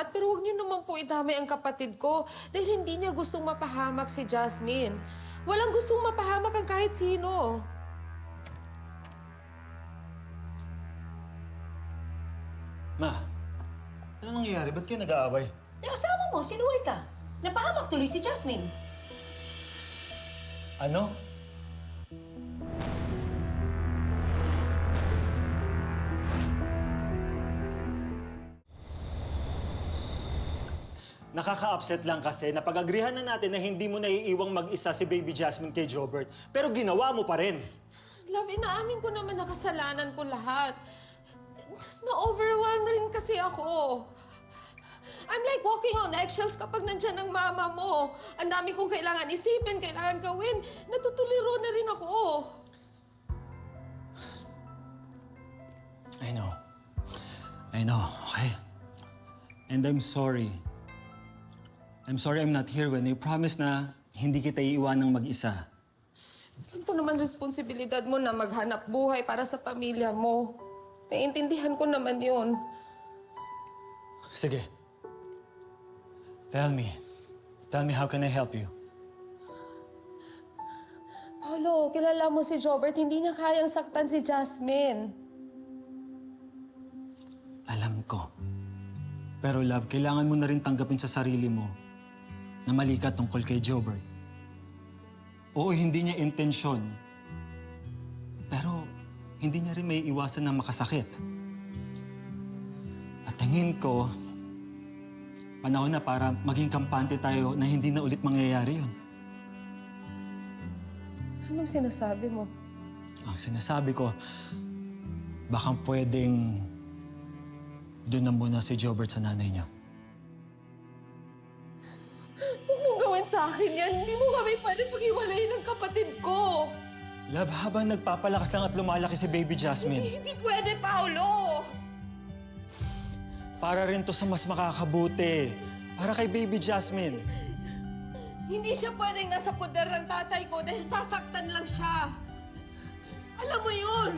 lahat, pero huwag niyo naman po idamay ang kapatid ko dahil hindi niya gustong mapahamak si Jasmine. Walang gustong mapahamak ang kahit sino. Ma, ano nangyayari? Ba't kayo nag-aaway? Yung asawa mo, sinuway ka. Napahamak tuloy si Jasmine. Ano? Nakaka-upset lang kasi napag-agrihan na natin na hindi mo naiiwang mag-isa si Baby Jasmine kay Jobert. Pero ginawa mo pa rin. Love, inaamin ko naman na kasalanan ko lahat. Na-overwhelm rin kasi ako. I'm like walking on eggshells kapag nandyan ang mama mo. Ang dami kong kailangan isipin, kailangan gawin. Natutuliro na rin ako. I know. I know, okay? And I'm sorry. I'm sorry I'm not here when you promised na hindi kita iiwanang mag-isa. Alam po naman responsibilidad mo na maghanap buhay para sa pamilya mo. Naiintindihan ko naman yun. Sige. Tell me. Tell me how can I help you? Paolo, kilala mo si Jobert, hindi niya kayang saktan si Jasmine. Alam ko. Pero love, kailangan mo na rin tanggapin sa sarili mo na mali ka tungkol kay Jobert. Oo, hindi niya intensyon. Pero hindi niya rin may iwasan na makasakit. At tingin ko, panahon na para maging kampante tayo na hindi na ulit mangyayari yun. Anong sinasabi mo? Ang sinasabi ko, baka pwedeng doon na muna si Jobert sa nanay niya. Huwag mong gawin sa akin yan. Hindi mo kami pwede paghiwalayin ng kapatid ko. Love, habang nagpapalakas lang at lumalaki si Baby Jasmine, Hindi pwede, Paolo. para rin to sa mas makakabuti. Para kay Baby Jasmine. Hindi siya pwedeng nasa poder ng tatay ko dahil sasaktan lang siya. Alam mo yun.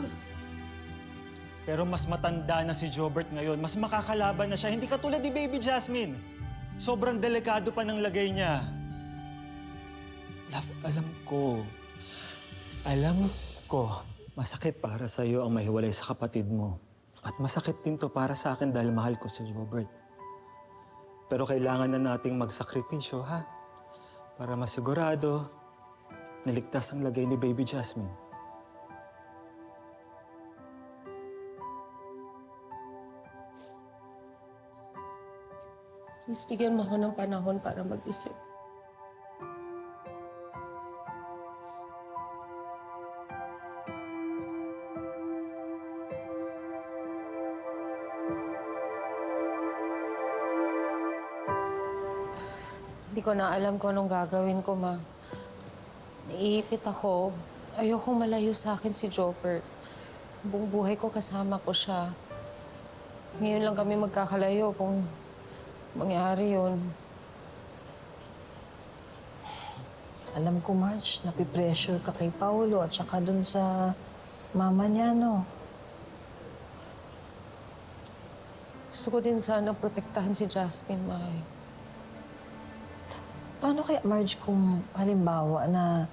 Pero mas matanda na si Jobert ngayon. Mas makakalaban na siya. Hindi katulad ni Baby Jasmine. Sobrang delikado pa ng lagay niya. Love, alam ko. Alam ko. Masakit para sa'yo ang mahiwalay sa kapatid mo. At masakit din to para sa akin dahil mahal ko si Jobert. Pero kailangan na nating magsakripisyo, ha? Para masigurado, niligtas ang lagay ni Baby Jasmine. Please, bigyan mo ako ng panahon para mag-isip. Hindi ko na alam kung anong gagawin ko, Ma. Naiipit ako. Ayokong malayo sa akin si Jobert. Buong buhay ko kasama ko siya. Ngayon lang kami magkakalayo kung mangyari yun. Alam ko, Marge, napipressure ka kay Paolo at saka dun sa mama niya, no? Gusto ko din sana protektahan si Jasmine, Mai. Paano kaya, Marge, kung halimbawa na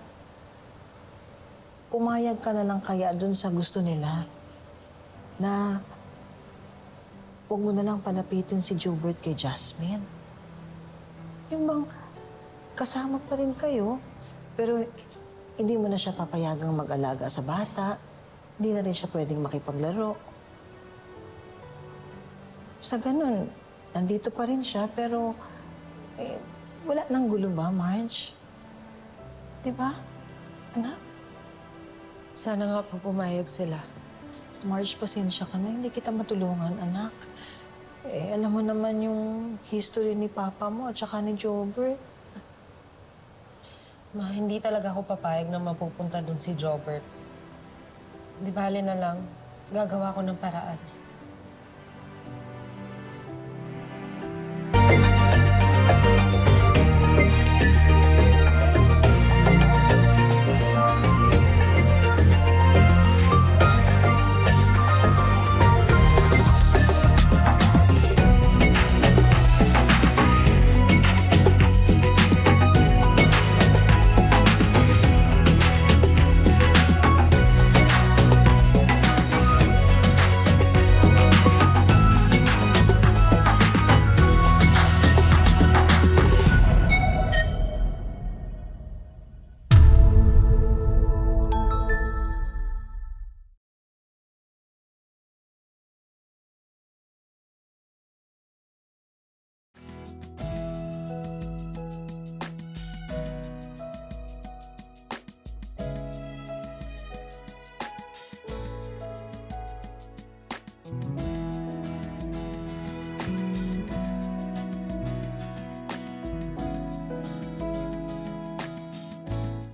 pumayag ka na lang kaya dun sa gusto nila na huwag mo na lang palapitin si Jobert kay Jasmine? Yung bang kasama pa rin kayo, pero hindi mo na siya papayagang mag-alaga sa bata, hindi na rin siya pwedeng makipaglaro. Sa ganun, nandito pa rin siya, pero wala nang gulo ba, Marge? Diba, anak? Sana nga po pumayag sila. Marge, pasensya ka na. Hindi kita matulungan, anak. Alam mo naman yung history ni Papa mo at saka ni Jobert. Ma, hindi talaga ako papayag na mapupunta doon si Jobert. Di bale na lang, gagawa ko ng paraan.